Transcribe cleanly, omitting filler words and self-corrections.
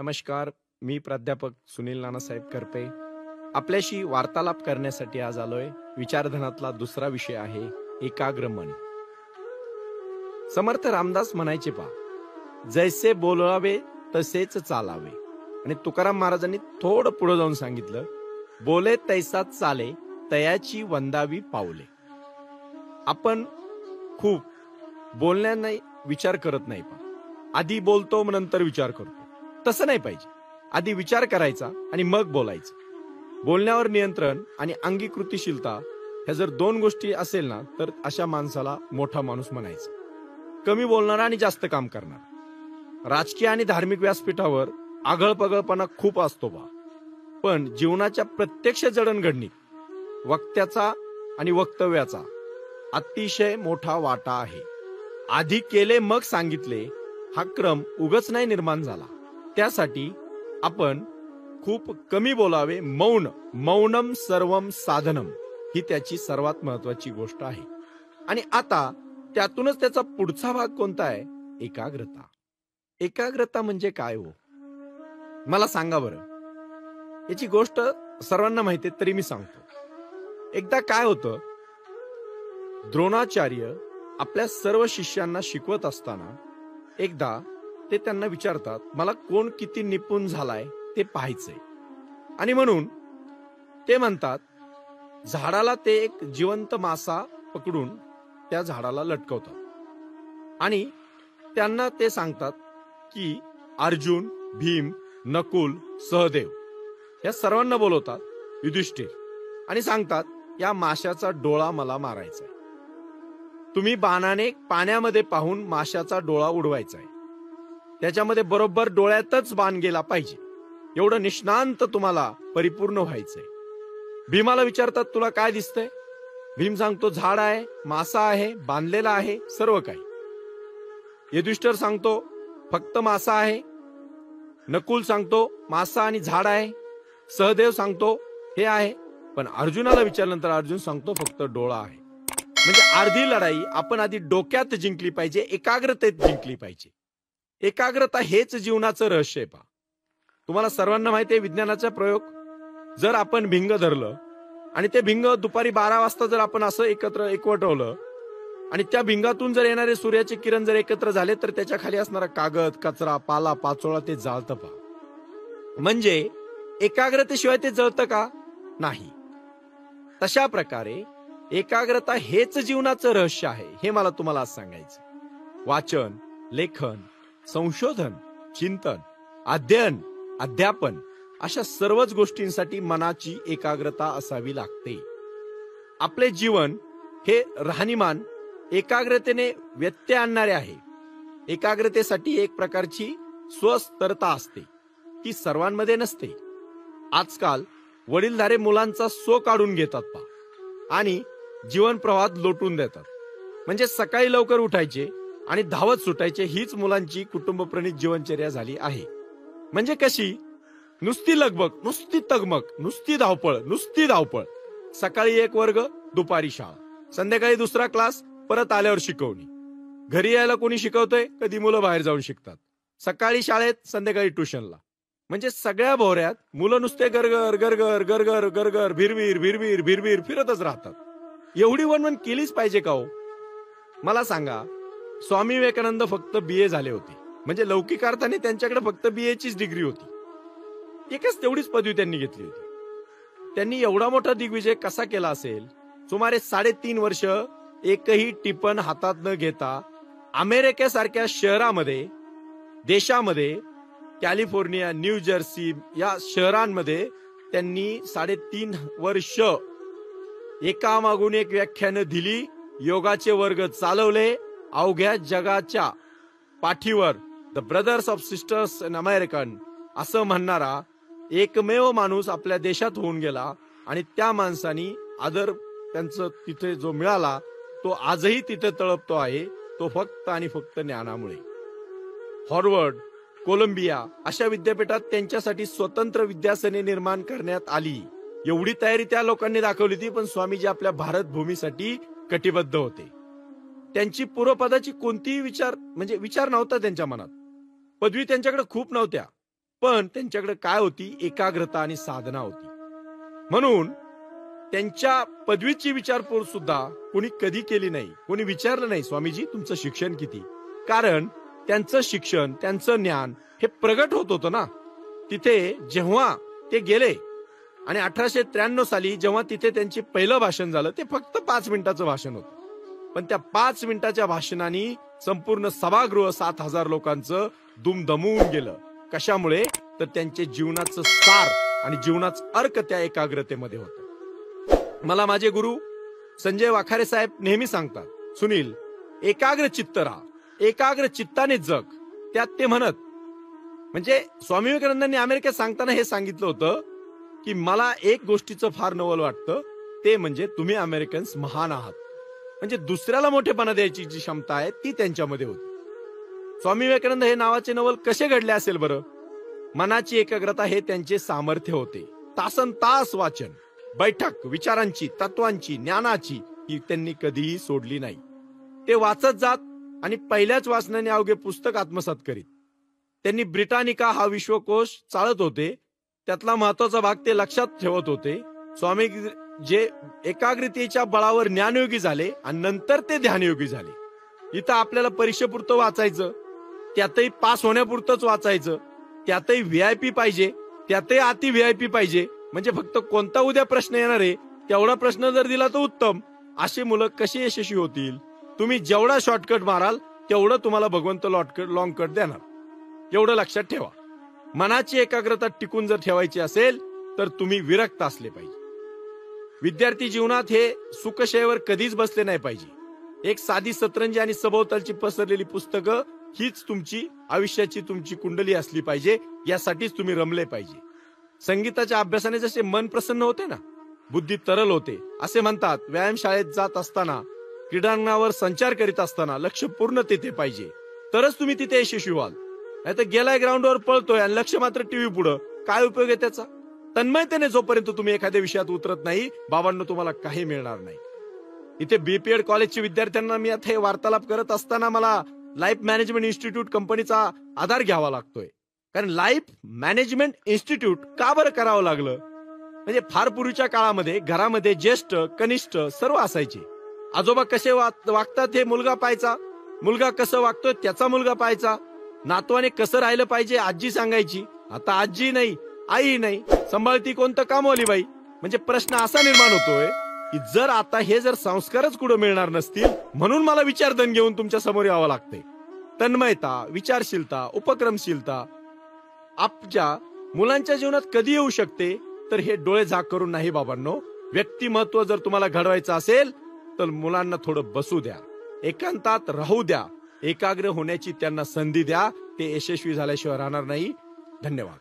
नमस्कार. मी प्राध्यापक सुनील नानासाहेब करपे आपल्याशी वार्तालाप करण्यासाठी आज आलोय. विचारधनातला दुसरा विषय आहे एकाग्र मन. समर्थ रामदास म्हणायचे पा, जैसे बोलावे तसेच चालावे. आणि तुकाराम महाराजांनी थोडं पुढे जाऊन सांगितलं, बोले तैसाच चाले तयाची वंदावी पावले. आपण खूप बोलण्याने विचार करत नाही पा. आधी बोलतो मग नंतर विचार करतो. तसं नाही पाहिजे. आधी विचार करायचा आणि मग बोलायचं. बोलण्यावर नियंत्रण आणि अंगीकृतीशीलता ह्या जर दोन गोष्टी असेल ना, तर अशा माणसाला मोठा माणूस म्हणायचं. कमी बोलणारा आणि जास्त काम करणारा. राजकीय आणि धार्मिक व्यासपीठावर आगळपगळपणा खूप असतो बा, पण जीवनाच्या प्रत्यक्ष जडणघडणीत वक्त्याचा आणि वक्तव्याचा अतिशय मोठा वाटा आहे. आधी केले मग सांगितले हा क्रम उगाच नाही निर्माण झाला. त्यासाठी आपण खूप कमी बोलावे. मौनम सर्वम साधनम ही त्याची सर्वात महत्वाची गोष्ट आहे. आणि आता त्यातूनच त्याचा पुढचा भाग कोणता आहे? एकाग्रता. एकाग्रता म्हणजे काय हो, मला सांगा बरं. याची गोष्ट सर्वांना माहिती आहे तरी मी सांगतो. एकदा काय होतं, द्रोणाचार्य आपल्या सर्व शिष्यांना शिकवत असताना एकदा ते त्यांना विचारतात, मला कोण किती निपुण झालाय ते पाहायचंय. आणि म्हणून ते म्हणतात, झाडाला ते एक जिवंत मासा पकडून त्या झाडाला लटकवतात आणि त्यांना ते सांगतात की अर्जुन, भीम, नकुल, सहदेव या सर्वांना बोलवतात, युधिष्ठिर, आणि सांगतात, या माशाचा डोळा मला मारायचा आहे. तुम्ही बाणाने पाण्यामध्ये पाहून माशाचा डोळा उडवायचा आहे. त्याच्यामध्ये बरोबर डोळ्यातच बाण गेला पाहिजे. एवढं निष्णांत तुम्हाला परिपूर्ण व्हायचंय. भीमाला विचारतात, तुला काय दिसतंय? भीम सांगतो, झाड आहे, मासा आहे, बांधलेला आहे, सर्व काही. युधिष्ठिर सांगतो, फक्त मासा आहे. नकुल सांगतो, मासा आणि झाड आहे. सहदेव सांगतो, हे आहे. पण अर्जुनाला विचारल्यानंतर अर्जुन सांगतो, फक्त डोळा आहे. म्हणजे अर्धी लढाई आपण आधी डोक्यात जिंकली पाहिजे, एकाग्रतेत जिंकली पाहिजे. एकाग्रता हेच जीवनाचं रहस्य आहे. पहा, तुम्हाला सर्वांना माहिती आहे विज्ञानाचा प्रयोग. जर आपण भिंग धरलं आणि ते भिंग दुपारी 12 वाजता जर आपण असं एकवटवलं आणि त्या भिंगातून जर येणारे सूर्याचे किरण जर एकत्र झाले तर त्याच्या खाली असणारा कागद, कचरा, पाला पाचोळा ते जाळतं. पहा, म्हणजे एकाग्रतेशिवाय ते जळतं का? नाही. तशा प्रकारे एकाग्रता हेच जीवनाचं रहस्य आहे, हे मला तुम्हाला आज सांगायचं. वाचन, लेखन, संशोधन, चिंतन, अध्ययन, अध्यापन अशा सर्वच गोष्टींसाठी मनाची एकाग्रता असावी लागते. आपले जीवन हे राहणीमान एकाग्रतेने व्यत्यय आणणारे आहे. एकाग्रतेसाठी एक प्रकारची स्वस्थरता असते, ती सर्वांमध्ये नसते. आजकाल वडीलधारे मुलांचा स्व काढून घेतात पहा आणि जीवन प्रवाहात लोटून देतात. म्हणजे सकाळी लवकर उठायचे आणि धावत सुटायचे, हीच मुलांची कुटुंबप्रणित जीवनचर्या झाली आहे. म्हणजे कशी? नुसती लगबग, नुसती तगमग, नुसती धावपळ. सकाळी एक वर्ग, दुपारी शाळा, संध्याकाळी दुसरा क्लास, परत आल्यावर शिकवणी. घरी यायला कोणी शिकवतंय? कधी मुलं बाहेर जाऊन शिकतात. सकाळी शाळेत, संध्याकाळी ट्युशनला. म्हणजे सगळ्या भोवऱ्यात मुलं नुसते गरगर गरगर गरगर गरगर भिरवीर भिरवीर भिरवीर फिरतच राहतात. एवढी वणवण केलीच पाहिजे का हो? मला सांगा, स्वामी विवेकानंद फक्त BA झाले होते. म्हणजे लौकिक अर्थाने त्यांच्याकडे फक्त BA चीच डिग्री होती. एकच तेवढीच पदवी त्यांनी घेतली होती. त्यांनी एवढा मोठा दिग्विजय कसा केला असेल? सुमारे 3.5 वर्ष एकही टिपण हातात न घेता अमेरिकेसारख्या शहरामध्ये, देशामध्ये, कॅलिफोर्निया, न्यू जर्सी या शहरांमध्ये त्यांनी 3.5 वर्ष एकामागून एक व्याख्यानं दिली, योगाचे वर्ग चालवले. अवघ्या जगाच्या पाठीवर the brothers of sisters in American असं म्हणणारा एकमेव माणूस आपल्या देशात होऊन गेला. आणि त्या माणसानी आदर त्यांचं तिथे जो मिळाला तो आजही तिथे तळपतो आहे. तो फक्त आणि फक्त ज्ञानामुळे. हार्वर्ड, कोलंबिया अशा विद्यापीठात त्यांच्यासाठी स्वतंत्र विद्यासने निर्माण करण्यात आली. एवढी तयारी त्या लोकांनी दाखवली होती. पण स्वामीजी आपल्या भारत भूमीसाठी कटिबद्ध होते. त्यांची पूर्वपदाची कोणतीही विचार नव्हता त्यांच्या मनात. पदवी त्यांच्याकडे खूप नव्हत्या, पण त्यांच्याकडे काय होती? एकाग्रता आणि साधना होती. म्हणून त्यांच्या पदवीची विचारपूस सुद्धा कोणी कधी केली नाही. कोणी विचारलं नाही, स्वामीजी तुमचं शिक्षण किती? कारण त्यांचं शिक्षण, त्यांचं ज्ञान हे प्रगट होत होतं ना. तिथे जेव्हा ते गेले आणि 1893 साली जेव्हा तिथे त्यांचे पहिलं भाषण झालं, ते फक्त 5 मिनिटाचं भाषण होतं. पण त्या 5 मिनिटाच्या भाषणाने संपूर्ण सभागृह 7,000 लोकांचं दुमदमून गेलं. कशामुळे? तर त्यांचे जीवनाचं सार आणि जीवनाचं अर्क त्या एकाग्रतेमध्ये होतं. मला गुरु संजय वाखारे साहेब नेहमी सांगतात, सुनील, एकाग्र चित्त राहा, एकाग्र चित्ताने जग. त्यात ते म्हणत, म्हणजे स्वामी विवेकानंदांनी अमेरिकेत सांगताना हे सांगितलं होतं की मला एक गोष्टीचं फार नवल वाटतं, ते म्हणजे तुम्ही अमेरिकन्स महान आहात. म्हणजे दुसऱ्याला मोठेपणा द्यायची जी क्षमता आहे ती त्यांच्यामध्ये होती. स्वामी विवेकानंद हे नावाचे नवल कसे घडले असेल बरं? मनाची एकाग्रता हे त्यांचे सामर्थ्य होते. तासन तास वाचन, बैठक, विचारांची, तत्वांची, ज्ञानाची ही त्यांनी कधीही सोडली नाही. ते वाचत जात आणि पहिल्याच वाचनाने अवघे पुस्तक आत्मसात करीत. त्यांनी ब्रिटानिका हा विश्वकोश चालत होते, त्यातला महत्वाचा भाग ते लक्षात ठेवत होते. स्वामी जे एकाग्रतेच्या बळावर ज्ञानयोगी झाले आणि नंतर ते ध्यानयोगी झाले. इथं आपल्याला परीक्षेपुरतं वाचायचं, त्यातही पास होण्यापुरतंच वाचायचं, त्यातही व्हीआयपी पाहिजे, त्यातही अति व्हीआयपी पाहिजे. म्हणजे फक्त कोणता उद्या प्रश्न येणार आहे तेवढा प्रश्न जर दिला तर उत्तम. अशी मुलं कशी यशस्वी होतील? तुम्ही जेवढा शॉर्टकट माराल तेवढं तुम्हाला भगवंत लॉंग कट देणार. एवढं लक्षात ठेवा. मनाची एकाग्रता टिकून जर ठेवायची असेल तर तुम्ही विरक्त असले पाहिजे. विद्यार्थी जीवनात हे सुखशयेवर कधीच बसले नाही पाहिजे. एक साधी सतरंजी आणि सभोवतालची पसरलेली पुस्तकं हीच तुमची आयुष्याची तुमची कुंडली असली पाहिजे. यासाठीच तुम्ही रमले पाहिजे. संगीताच्या अभ्यासाने जसे मन प्रसन्न होते ना, बुद्धी तरल होते. असे म्हणतात, व्यायामशाळेत जात असताना, क्रीडांगणावर संचार करीत असताना लक्ष पूर्ण तेथे पाहिजे, तरच तुम्ही तिथे यशस्वी व्हाल. नाही तर गेलाय ग्राउंडवर पळतोय आणि लक्ष मात्र टीव्ही पुढं, काय उपयोग आहे त्याचा? तन्मयतेने जोपर्यंत तुम्ही एखाद्या विषयात उतरत नाही, बाबांनो, तुम्हाला काही मिळणार नाही. इथे बीपीएड कॉलेजच्या विद्यार्थ्यांना मी आता हे वार्तालाप करत असताना मला लाईफ मॅनेजमेंट इन्स्टिट्यूट कंपनीचा आधार घ्यावा लागतोय. कारण लाईफ मॅनेजमेंट इन्स्टिट्यूट का बरं करावं लागलं? म्हणजे फार पूर्वीच्या काळामध्ये घरामध्ये ज्येष्ठ कनिष्ठ सर्व असायचे. आजोबा कसे वागतात हे मुलगा पाहायचा, मुलगा कसं वागतोय त्याचा मुलगा पाहायचा, नातवाने कसं राहिलं पाहिजे आजी सांगायची. आता आजी नाही, आई नाही, सांभाळती कोणतं कामवाली बाई. म्हणजे प्रश्न असा निर्माण होतोय की जर आता हे जर संस्कारच कुठं मिळणार नसतील, म्हणून मला विचारधन घेऊन तुमच्या समोर यावं लागतंय. तन्मयता, विचारशीलता, उपक्रमशीलता आपल्या मुलांच्या जीवनात कधी येऊ शकते? तर हे डोळे झाक करून नाही बाबांनो. व्यक्तिमत्व जर तुम्हाला घडवायचं असेल तर मुलांना थोडं बसू द्या, एकांतात राहू द्या, एकाग्र होण्याची त्यांना संधी द्या. ते यशस्वी झाल्याशिवाय राहणार नाही. धन्यवाद.